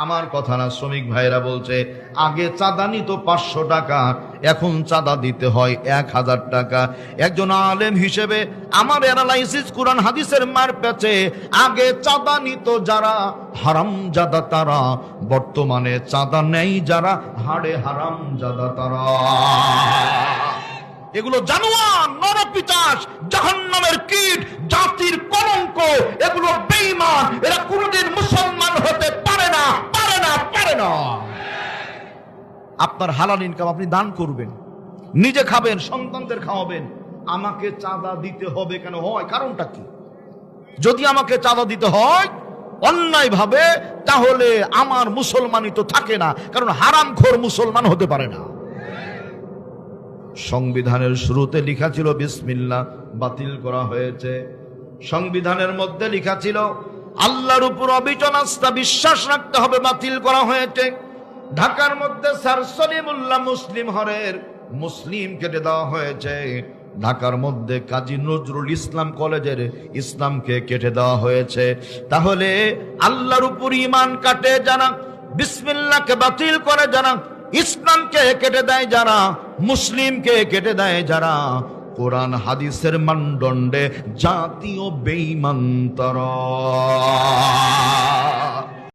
আমার কথা না, শ্রমিক ভাইরা বলছে আগে চাঁদা নিত 500 টাকা, এখন চাঁদা দিতে হয় 1000 টাকা। একজন আলেম হিসেবে আমার অ্যানালাইসিস কোরআন হাদিসের মার পেছে, আগে চাঁদা নিত যারা হারামজাদা তারা, বর্তমানে চাঁদা নেই যারা হাড়ে হারামজাদা তারা। এগুলো জানোয়ার, নরপিশাচ, জাহান্নামের কীট, জাতির কলঙ্ক, এগুলো বেঈমান, এরা কোনোদিন মুসলমান হতে পারে না, পারে না, পারে না। আপনার হালাল ইনকাম আপনি দান করবেন, নিজে খাবেন, সন্তানদের খাওয়াবেন। আমাকে চাঁদা দিতে হবে কেন হয়? কারণটা কি? যদি আমাকে চাঁদা দিতে হয় অন্যায় ভাবে, তাহলে আমার মুসলমানই তো থাকে না, কারণ হারামখোর মুসলমান হতে পারে না। সংবিধানের শুরুতে লেখা ছিল বিসমিল্লাহ, বাতিল করা হয়েছে। সংবিধানের মধ্যে লেখা ছিল আল্লাহর উপর অবিচল আস্থা বিশ্বাস রাখতে হবে, বাতিল করা হয়েছে। ঢাকার মধ্যে স্যার সলিমুল্লাহ মুসলিম হলের মুসলিম কেটে দেওয়া হয়েছে। ঢাকার মধ্যে কাজী নজরুল ইসলাম কলেজের ইসলামকে কেটে দেওয়া হয়েছে। তাহলে আল্লাহর উপর ঈমান কাটে যারা, বিসমিল্লাহকে বাতিল করে যারা, ইসলামকে কেটে দেয় যারা, মুসলিমকে কেটে দেয় যারা, কোরআন হাদিসের মানদণ্ডে জাতীয় বেঈমান তারা।